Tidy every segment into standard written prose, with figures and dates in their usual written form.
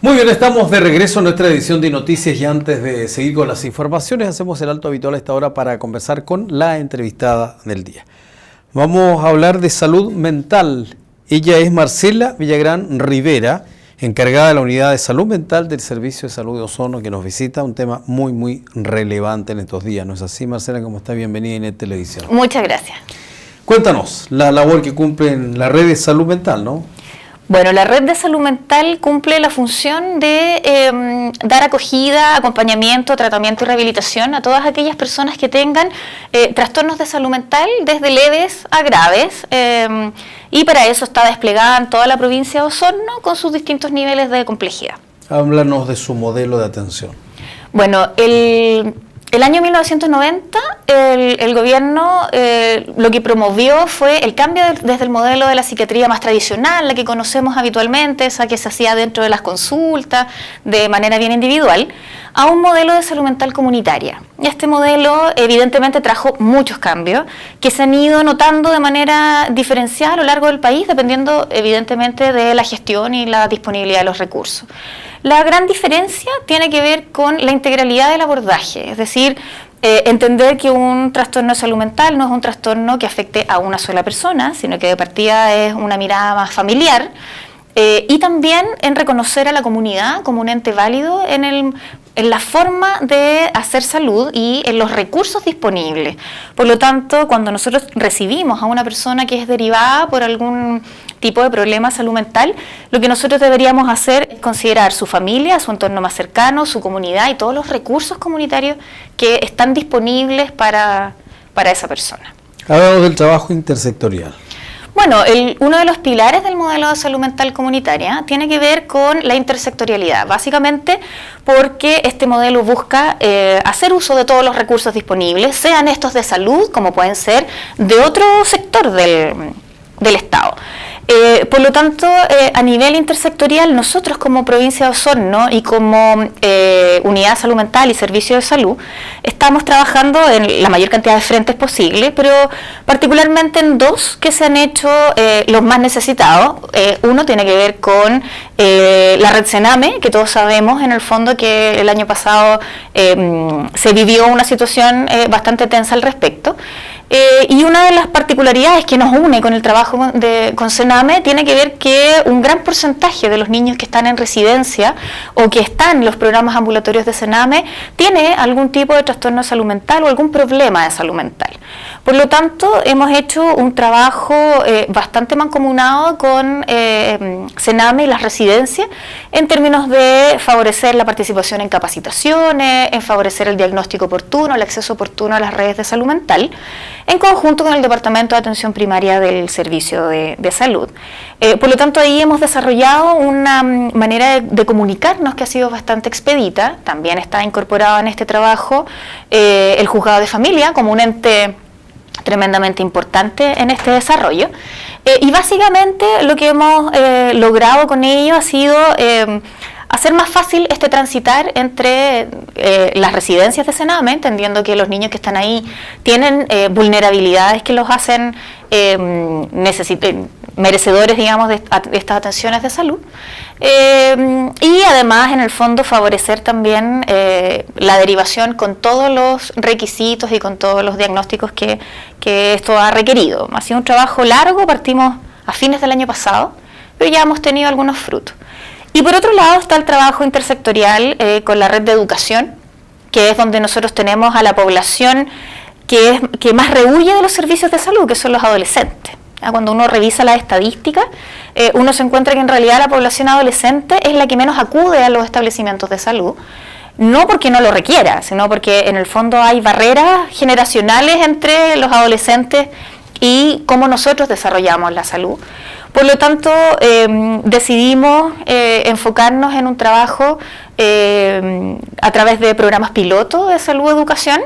Muy bien, estamos de regreso a nuestra edición de noticias y antes de seguir con las informaciones hacemos el alto habitual a esta hora para conversar con la entrevistada del día. Vamos a hablar de salud mental. Ella es Marcela Villagrán Rivera, encargada de la unidad de salud mental del Servicio de Salud de Osorno, que nos visita, un tema muy relevante en estos días. ¿No es así, Marcela? ¿Cómo está? Bienvenida en Televisión. Muchas gracias. Cuéntanos la labor que cumple en la red de salud mental, ¿no? Bueno, la red de salud mental cumple la función de dar acogida, acompañamiento, tratamiento y rehabilitación a todas aquellas personas que tengan trastornos de salud mental desde leves a graves y para eso está desplegada en toda la provincia de Osorno con sus distintos niveles de complejidad. Háblanos de su modelo de atención. Bueno, el año 1990 el gobierno lo que promovió fue el cambio desde el modelo de la psiquiatría más tradicional, la que conocemos habitualmente, esa que se hacía dentro de las consultas de manera bien individual, a un modelo de salud mental comunitaria. Este modelo evidentemente trajo muchos cambios que se han ido notando de manera diferencial a lo largo del país, dependiendo evidentemente de la gestión y la disponibilidad de los recursos. La gran diferencia tiene que ver con la integralidad del abordaje, es decir, entender que un trastorno de salud mental no es un trastorno que afecte a una sola persona, sino que de partida es una mirada más familiar, y también en reconocer a la comunidad como un ente válido en la forma de hacer salud y en los recursos disponibles. Por lo tanto, cuando nosotros recibimos a una persona que es derivada por algún tipo de problema de salud mental, lo que nosotros deberíamos hacer es considerar su familia, su entorno más cercano, su comunidad y todos los recursos comunitarios que están disponibles para esa persona. Hablamos del trabajo intersectorial. Bueno, uno de los pilares del modelo de salud mental comunitaria tiene que ver con la intersectorialidad, básicamente porque este modelo busca hacer uso de todos los recursos disponibles, sean estos de salud como pueden ser de otro sector del Estado. Por lo tanto, a nivel intersectorial, nosotros como provincia de Osorno y como unidad de salud mental y servicio de salud, estamos trabajando en la mayor cantidad de frentes posible, pero particularmente en dos que se han hecho los más necesitados. Uno tiene que ver con la red Sename, que todos sabemos en el fondo que el año pasado se vivió una situación bastante tensa al respecto. Y una de las particularidades que nos une con el trabajo con Sename tiene que ver que un gran porcentaje de los niños que están en residencia o que están en los programas ambulatorios de Sename tiene algún tipo de trastorno de salud mental o algún problema de salud mental. Por lo tanto, hemos hecho un trabajo bastante mancomunado con Sename y las residencias en términos de favorecer la participación en capacitaciones, en favorecer el diagnóstico oportuno, el acceso oportuno a las redes de salud mental, en conjunto con el Departamento de Atención Primaria del Servicio de Salud. Por lo tanto, ahí hemos desarrollado una manera de comunicarnos que ha sido bastante expedita. También está incorporado en este trabajo el juzgado de familia como un ente tremendamente importante en este desarrollo. Y básicamente lo que hemos logrado con ello ha sido hacer más fácil este transitar entre las residencias de Sename, entendiendo que los niños que están ahí tienen vulnerabilidades que los hacen merecedores, digamos, de estas atenciones de salud, y además, en el fondo, favorecer también la derivación con todos los requisitos y con todos los diagnósticos que esto ha requerido. Ha sido un trabajo largo, partimos a fines del año pasado, pero ya hemos tenido algunos frutos. Y por otro lado está el trabajo intersectorial con la red de educación, que es donde nosotros tenemos a la población que más rehuye de los servicios de salud, que son los adolescentes. Cuando uno revisa las estadísticas, uno se encuentra que en realidad la población adolescente es la que menos acude a los establecimientos de salud, no porque no lo requiera, sino porque en el fondo hay barreras generacionales entre los adolescentes y cómo nosotros desarrollamos la salud. Por lo tanto, decidimos enfocarnos en un trabajo a través de programas piloto de salud-educación,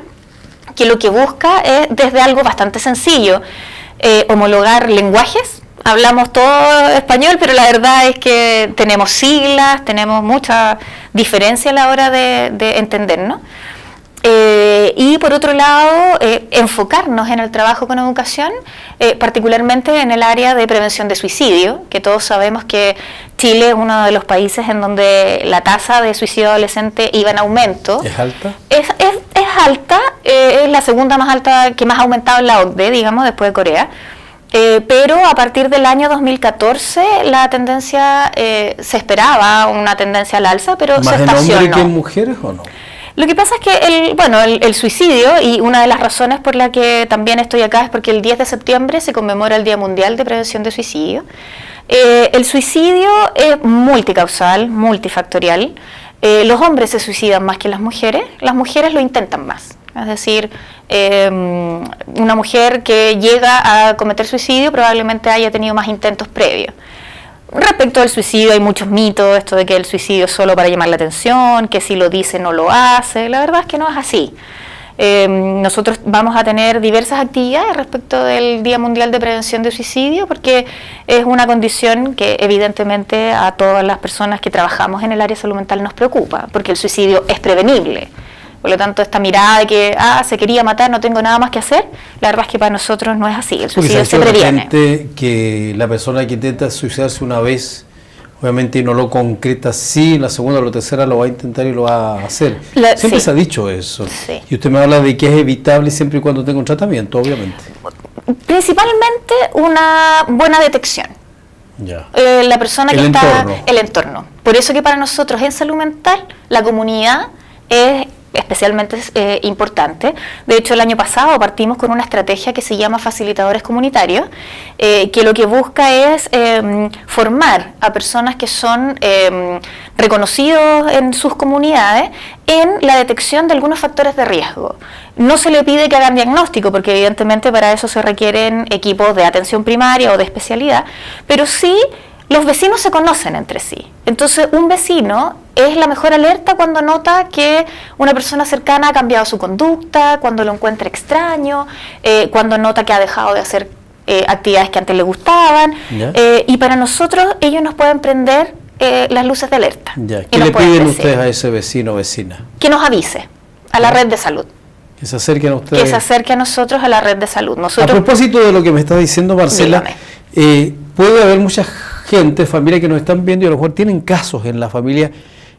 que lo que busca es desde algo bastante sencillo, homologar lenguajes. Hablamos todo español, pero la verdad es que tenemos siglas, tenemos mucha diferencia a la hora de entendernos. Y por otro lado, enfocarnos en el trabajo con educación, particularmente en el área de prevención de suicidio, que todos sabemos que Chile es uno de los países en donde la tasa de suicidio adolescente iba en aumento. ¿Es alta? Es alta, es la segunda más alta que más ha aumentado en la OCDE, digamos, después de Corea. Pero a partir del año 2014 la tendencia, se esperaba una tendencia al alza, pero se estacionó. ¿Más en hombres que en mujeres o no? Lo que pasa es que el suicidio, y una de las razones por la que también estoy acá es porque el 10 de septiembre se conmemora el Día Mundial de Prevención de Suicidio. El suicidio es multicausal, multifactorial. Los hombres se suicidan más que las mujeres lo intentan más. Es decir, una mujer que llega a cometer suicidio probablemente haya tenido más intentos previos. Respecto al suicidio hay muchos mitos, esto de que el suicidio es solo para llamar la atención, que si lo dice no lo hace. La verdad es que no es así. Nosotros vamos a tener diversas actividades respecto del Día Mundial de Prevención de Suicidio, porque es una condición que evidentemente a todas las personas que trabajamos en el área de salud mental nos preocupa, porque el suicidio es prevenible. Por lo tanto, esta mirada de que se quería matar, no tengo nada más que hacer, la verdad es que para nosotros no es así, el suicidio se previene. Que la persona que intenta suicidarse una vez, obviamente no lo concreta, sí, en la segunda o la tercera lo va a intentar y lo va a hacer. Siempre se ha dicho eso. Sí. Y usted me habla de que es evitable siempre y cuando tenga un tratamiento, obviamente. Principalmente una buena detección. Ya. La persona que está... El entorno. Por eso que para nosotros en salud mental, la comunidad es especialmente importante. De hecho, el año pasado partimos con una estrategia que se llama Facilitadores Comunitarios, que lo que busca es formar a personas que son reconocidos en sus comunidades en la detección de algunos factores de riesgo. No se le pide que hagan diagnóstico, porque evidentemente para eso se requieren equipos de atención primaria o de especialidad, pero sí los vecinos se conocen entre sí. Entonces, un vecino es la mejor alerta cuando nota que una persona cercana ha cambiado su conducta, cuando lo encuentra extraño, cuando nota que ha dejado de hacer actividades que antes le gustaban. Y para nosotros, ellos nos pueden prender las luces de alerta. ¿Qué le piden ustedes a ese vecino o vecina? Que nos avise a la red de salud. Que se acerquen a ustedes. Que se acerque a nosotros a la red de salud. A propósito de lo que me está diciendo Marcela, puede haber mucha gente, familia que nos están viendo y a lo mejor tienen casos en la familia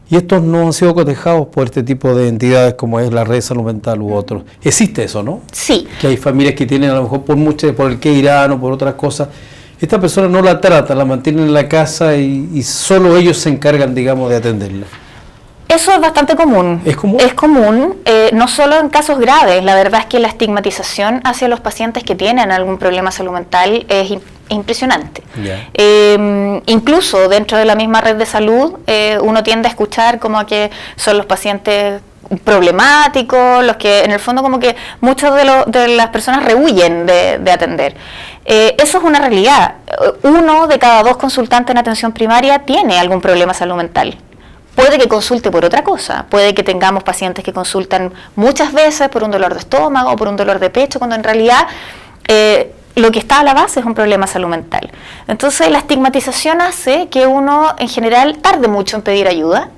y estos no han sido cotejados por este tipo de entidades como es la red de salud mental u otros. ¿Existe eso, no? Sí. Que hay familias que tienen a lo mejor por el que irán o por otras cosas. Esta persona no la trata, la mantienen en la casa y solo ellos se encargan, digamos, de atenderla. Eso es bastante común. ¿Es común? Es común, no solo en casos graves. La verdad es que la estigmatización hacia los pacientes que tienen algún problema de salud mental es impresionante. Incluso dentro de la misma red de salud, uno tiende a escuchar como que son los pacientes problemáticos, los que en el fondo como que muchas de las personas rehuyen de atender. Eso es una realidad. 1 de cada 2 consultantes en atención primaria tiene algún problema de salud mental. Puede que consulte por otra cosa, puede que tengamos pacientes que consultan muchas veces por un dolor de estómago o por un dolor de pecho, cuando en realidad lo que está a la base es un problema de salud mental. Entonces la estigmatización hace que uno en general tarde mucho en pedir ayuda.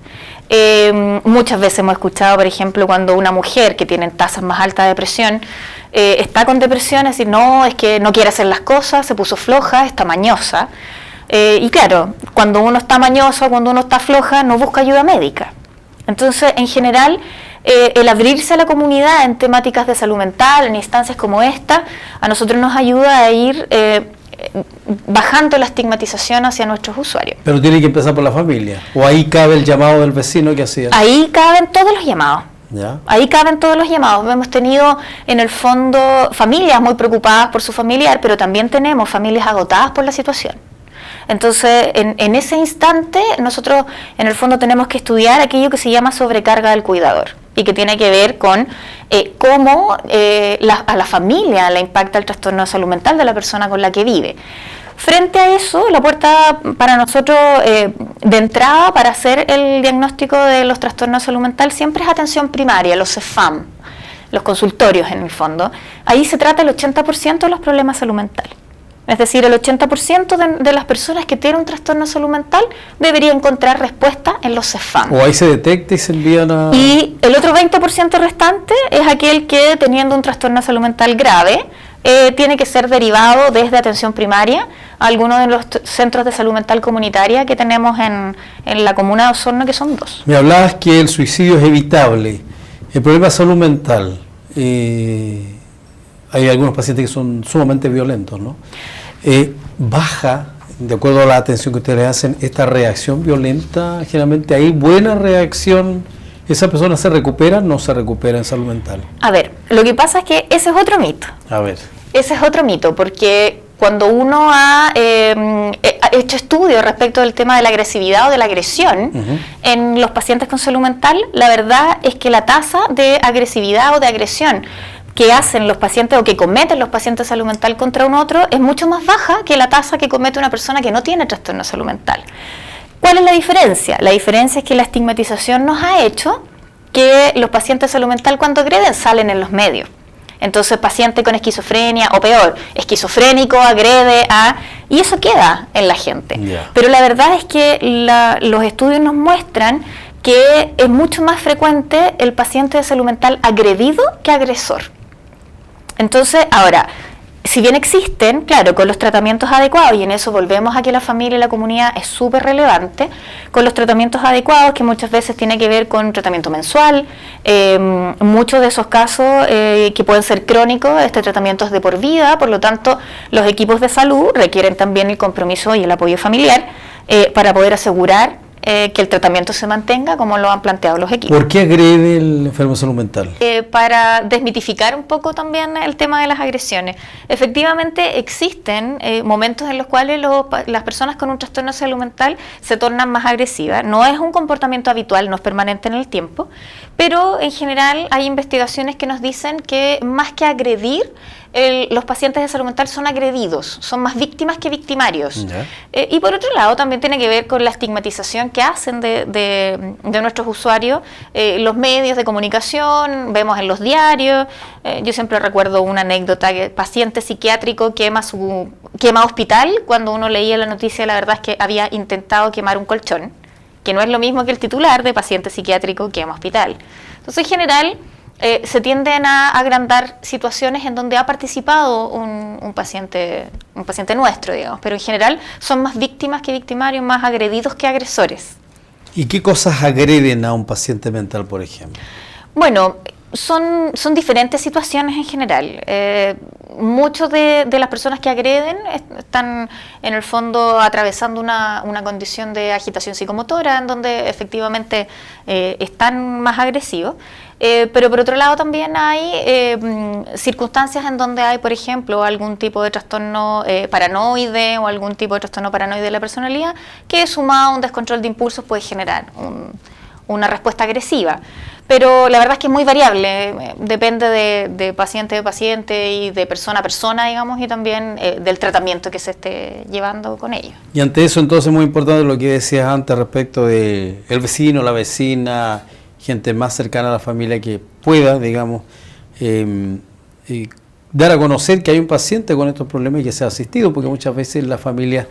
Muchas veces hemos escuchado, por ejemplo, cuando una mujer que tiene tasas más altas de depresión está con depresión, es decir, no, es que no quiere hacer las cosas, se puso floja, está mañosa. Y claro, cuando uno está mañoso, cuando uno está floja, no busca ayuda médica. Entonces, en general, el abrirse a la comunidad en temáticas de salud mental, en instancias como esta, a nosotros nos ayuda a ir bajando la estigmatización hacia nuestros usuarios. Pero tiene que empezar por la familia, o ahí cabe el llamado del vecino que hacía. Ahí caben todos los llamados. ¿Ya? Ahí caben todos los llamados. Hemos tenido en el fondo familias muy preocupadas por su familiar, pero también tenemos familias agotadas por la situación. Entonces, en ese instante, nosotros en el fondo tenemos que estudiar aquello que se llama sobrecarga del cuidador y que tiene que ver con cómo a la familia le impacta el trastorno de salud mental de la persona con la que vive. Frente a eso, la puerta para nosotros de entrada para hacer el diagnóstico de los trastornos de salud mental siempre es atención primaria, los CEFAM, los consultorios en el fondo. Ahí se trata el 80% de los problemas de salud mental. Es decir, el 80% de las personas que tienen un trastorno de salud mental debería encontrar respuesta en los CEFAM. O ahí se detecta y se envían a... Y el otro 20% restante es aquel que, teniendo un trastorno de salud mental grave, tiene que ser derivado desde atención primaria a alguno de los centros de salud mental comunitaria que tenemos en la comuna de Osorno, que son 2. Me hablabas que el suicidio es evitable. El problema de salud mental, hay algunos pacientes que son sumamente violentos, ¿no? Baja, de acuerdo a la atención que ustedes le hacen, esta reacción violenta, generalmente hay buena reacción. ¿Esa persona se recupera o no se recupera en salud mental? A ver, lo que pasa es que ese es otro mito. A ver. Ese es otro mito, porque cuando uno ha hecho estudios respecto del tema de la agresividad o de la agresión en los pacientes con salud mental, la verdad es que la tasa de agresividad o de agresión que hacen los pacientes o que cometen los pacientes de salud mental contra un otro es mucho más baja que la tasa que comete una persona que no tiene trastorno de salud mental. ¿Cuál es la diferencia? La diferencia es que la estigmatización nos ha hecho que los pacientes de salud mental cuando agreden salen en los medios. Entonces, paciente con esquizofrenia, o peor, esquizofrénico, agrede a... Y eso queda en la gente. Yeah. Pero la verdad es que los estudios nos muestran que es mucho más frecuente el paciente de salud mental agredido que agresor. Entonces, ahora, si bien existen, claro, con los tratamientos adecuados, y en eso volvemos a que la familia y la comunidad es súper relevante, con los tratamientos adecuados, que muchas veces tiene que ver con tratamiento mensual, muchos de esos casos que pueden ser crónicos, este tratamiento es de por vida, por lo tanto, los equipos de salud requieren también el compromiso y el apoyo familiar para poder asegurar que el tratamiento se mantenga como lo han planteado los equipos. ¿Por qué agrede el enfermo de salud mental? Para desmitificar un poco también el tema de las agresiones. Efectivamente existen momentos en los cuales las personas con un trastorno de salud mental se tornan más agresivas. No es un comportamiento habitual, no es permanente en el tiempo, pero en general hay investigaciones que nos dicen que más que agredir, los pacientes de salud mental son agredidos, son más víctimas que victimarios. Y por otro lado también tiene que ver con la estigmatización que hacen de nuestros usuarios, los medios de comunicación, vemos en los diarios. Yo siempre recuerdo una anécdota, que paciente psiquiátrico quema hospital. Cuando uno leía la noticia, la verdad es que había intentado quemar un colchón, que no es lo mismo que el titular de paciente psiquiátrico quema hospital. Entonces, en general, se tienden a agrandar situaciones en donde ha participado un paciente nuestro, digamos, pero en general son más víctimas que victimarios, más agredidos que agresores. ¿Y qué cosas agreden a un paciente mental, por ejemplo? Bueno, son diferentes situaciones en general. Muchos de las personas que agreden están en el fondo atravesando una condición de agitación psicomotora en donde efectivamente están más agresivos. Pero por otro lado también hay circunstancias en donde hay, por ejemplo, algún tipo de trastorno paranoide o algún tipo de trastorno paranoide de la personalidad que sumado a un descontrol de impulsos puede generar una respuesta agresiva. Pero la verdad es que es muy variable, depende de paciente a paciente y de persona a persona, digamos, y también del tratamiento que se esté llevando con ellos. Y ante eso, entonces, es muy importante lo que decías antes respecto de el vecino, la vecina, gente más cercana a la familia que pueda, digamos, dar a conocer que hay un paciente con estos problemas y que sea asistido, porque muchas veces las familias,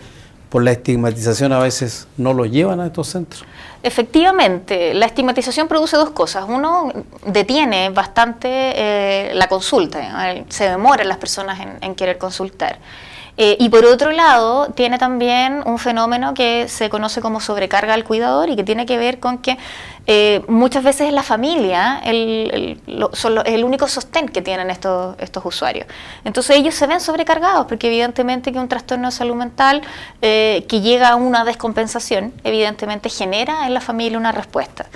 por la estigmatización, a veces no los llevan a estos centros. Efectivamente, la estigmatización produce dos cosas. Uno, detiene bastante la consulta, se demoran las personas en querer consultar. Y por otro lado, tiene también un fenómeno que se conoce como sobrecarga al cuidador y que tiene que ver con que muchas veces es la familia el único sostén que tienen estos usuarios. Entonces ellos se ven sobrecargados porque evidentemente que un trastorno de salud mental que llega a una descompensación evidentemente genera en la familia una respuesta.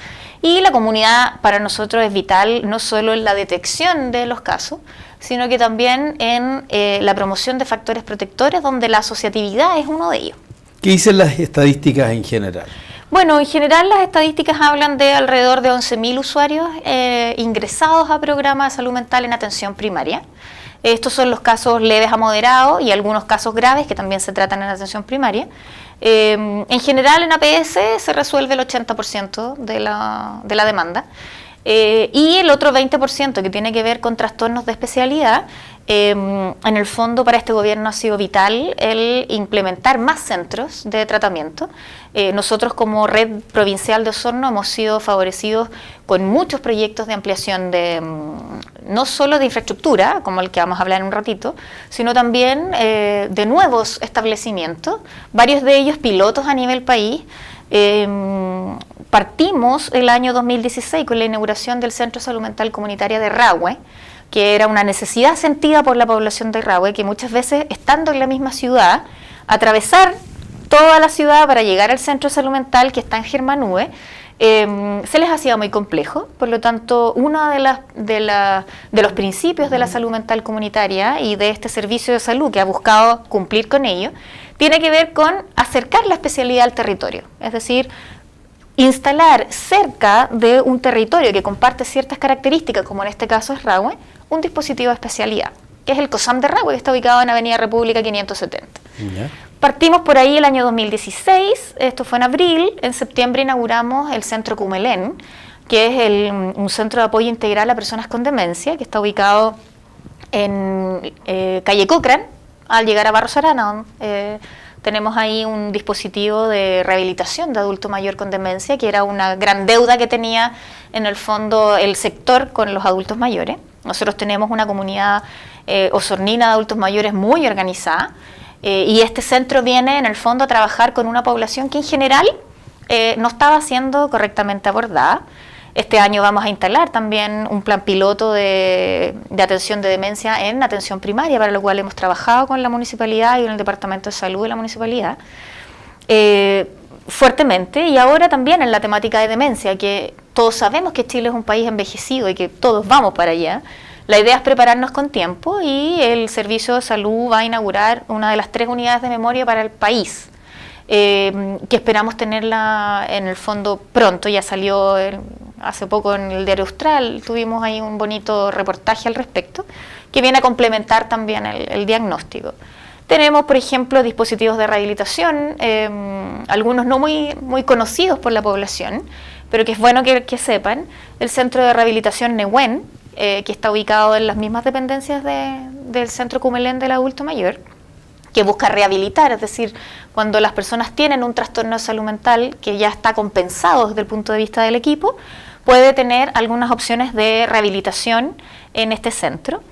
Y la comunidad para nosotros es vital no solo en la detección de los casos, sino que también en la promoción de factores protectores, donde la asociatividad es uno de ellos. ¿Qué dicen las estadísticas en general? Bueno, en general las estadísticas hablan de alrededor de 11.000 usuarios ingresados a programas de salud mental en atención primaria. Estos son los casos leves a moderados y algunos casos graves que también se tratan en atención primaria. En general en APS se resuelve el 80% de la demanda. Y el otro 20% que tiene que ver con trastornos de especialidad. En el fondo para este gobierno ha sido vital el implementar más centros de tratamiento. Nosotros como Red Provincial de Osorno hemos sido favorecidos con muchos proyectos de ampliación de no solo de infraestructura, como el que vamos a hablar en un ratito, sino también de nuevos establecimientos, varios de ellos pilotos a nivel país. Partimos el año 2016 con la inauguración del Centro de Salud Mental Comunitaria de Rahue, que era una necesidad sentida por la población de Rahue, que muchas veces, estando en la misma ciudad, atravesar toda la ciudad para llegar al Centro de Salud Mental que está en Germanúe, se les hacía muy complejo. Por lo tanto, uno de los principios de la salud mental comunitaria y de este servicio de salud que ha buscado cumplir con ello, tiene que ver con acercar la especialidad al territorio, es decir, instalar cerca de un territorio que comparte ciertas características, como en este caso es Rahue, un dispositivo de especialidad, que es el COSAM de Rahue, que está ubicado en Avenida República 570. Yeah. Partimos por ahí el año 2016, esto fue en abril, en septiembre inauguramos el Centro Cumelén, que es un centro de apoyo integral a personas con demencia, que está ubicado en calle Cochrane, al llegar a Barros Arana. Tenemos ahí un dispositivo de rehabilitación de adulto mayor con demencia, que era una gran deuda que tenía en el fondo el sector con los adultos mayores. Nosotros tenemos una comunidad osornina de adultos mayores muy organizada, y este centro viene en el fondo a trabajar con una población que en general no estaba siendo correctamente abordada. Este año vamos a instalar también un plan piloto de atención de demencia en atención primaria, para lo cual hemos trabajado con la municipalidad y con el Departamento de Salud de la municipalidad fuertemente, y ahora también en la temática de demencia, que todos sabemos que Chile es un país envejecido y que todos vamos para allá. La idea es prepararnos con tiempo, y el Servicio de Salud va a inaugurar una de las 3 unidades de memoria para el país, que esperamos tenerla en el fondo pronto. Ya salió hace poco en el Diario Austral, tuvimos ahí un bonito reportaje al respecto, que viene a complementar también el diagnóstico. Tenemos, por ejemplo, dispositivos de rehabilitación, algunos no muy conocidos por la población, pero que es bueno que sepan. El Centro de Rehabilitación Nehuen, que está ubicado en las mismas dependencias del Centro Cumelén del adulto mayor, que busca rehabilitar, es decir, cuando las personas tienen un trastorno de salud mental que ya está compensado desde el punto de vista del equipo, puede tener algunas opciones de rehabilitación en este centro.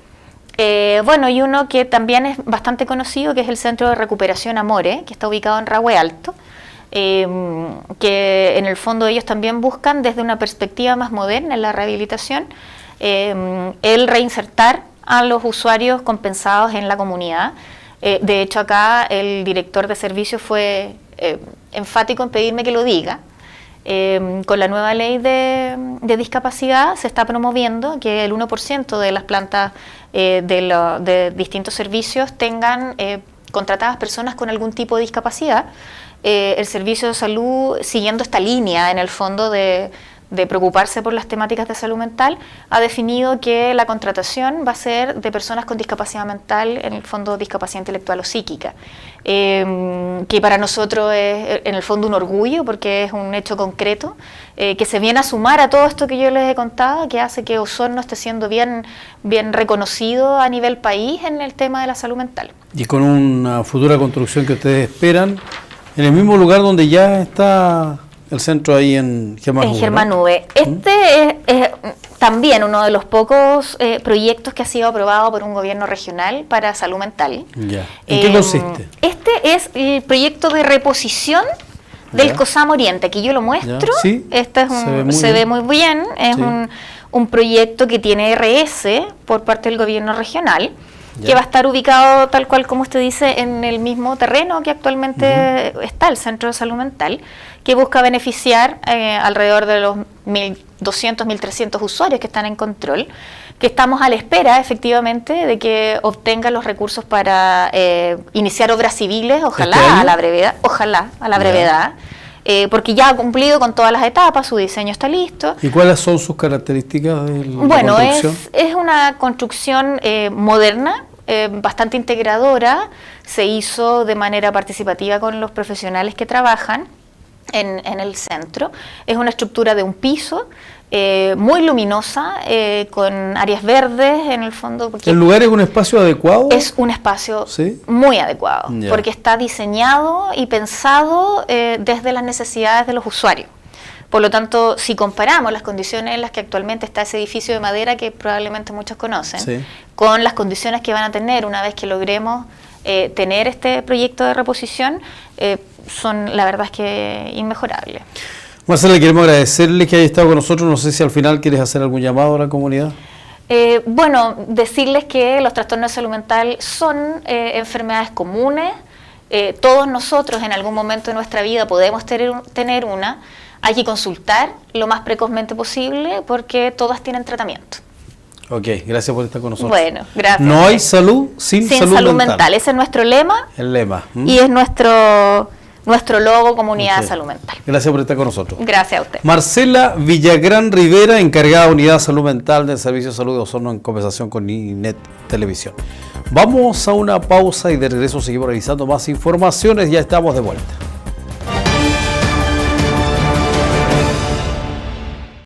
Y uno que también es bastante conocido, que es el Centro de Recuperación Amore, que está ubicado en Rahue Alto, que en el fondo ellos también buscan desde una perspectiva más moderna en la rehabilitación, el reinsertar a los usuarios compensados en la comunidad. De hecho, acá el director de servicios fue enfático en pedirme que lo diga. Con la nueva ley de discapacidad se está promoviendo que el 1% de las plantas de distintos servicios tengan contratadas personas con algún tipo de discapacidad. El Servicio de Salud, siguiendo esta línea en el fondo de preocuparse por las temáticas de salud mental, ha definido que la contratación va a ser de personas con discapacidad mental, en el fondo discapacidad intelectual o psíquica, que para nosotros es en el fondo un orgullo, porque es un hecho concreto, que se viene a sumar a todo esto que yo les he contado, que hace que Osorno esté siendo bien reconocido a nivel país en el tema de la salud mental. Y con una futura construcción que ustedes esperan, en el mismo lugar donde ya está el centro ahí en Germanúe. En Germanúe. ¿No? Este es también uno de los pocos proyectos que ha sido aprobado por un gobierno regional para salud mental. Ya. ¿En qué consiste? Este es el proyecto de reposición del COSAM Oriente. Aquí yo lo muestro. Sí, este se ve muy bien. Es un proyecto que tiene RS por parte del gobierno regional, que va a estar ubicado tal cual como usted dice en el mismo terreno que actualmente está el Centro de Salud Mental, que busca beneficiar alrededor de los 1.200, 1.300 usuarios que están en control, que estamos a la espera efectivamente de que obtengan los recursos para iniciar obras civiles, ojalá a la brevedad, porque ya ha cumplido con todas las etapas, su diseño está listo. ¿Y cuáles son sus características de la construcción? Es una construcción moderna, bastante integradora, se hizo de manera participativa con los profesionales que trabajan. en el centro. Es una estructura de un piso, muy luminosa, con áreas verdes en el fondo. ¿El lugar es un espacio adecuado? Es un espacio ¿Sí? muy adecuado, Ya. porque está diseñado y pensado desde las necesidades de los usuarios. Por lo tanto, si comparamos las condiciones en las que actualmente está ese edificio de madera, que probablemente muchos conocen, Sí. con las condiciones que van a tener una vez que logremos tener este proyecto de reposición, son, la verdad es que, inmejorables. Marcela, queremos agradecerle que haya estado con nosotros. No sé si al final quieres hacer algún llamado a la comunidad. Bueno, decirles que los trastornos de salud mental son enfermedades comunes. Todos nosotros en algún momento de nuestra vida podemos tener una. Hay que consultar lo más precozmente posible porque todas tienen tratamiento. Ok, gracias por estar con nosotros. Bueno, gracias. No hay salud sin salud mental. Ese es nuestro lema. El lema. Y es nuestro logo, Comunidad de Salud Mental. Gracias por estar con nosotros. Gracias a usted. Marcela Villagrán Rivera, encargada de Unidad de Salud Mental del Servicio de Salud de Osorno, en conversación con INET Televisión. Vamos a una pausa y de regreso seguimos revisando más informaciones. Ya estamos de vuelta.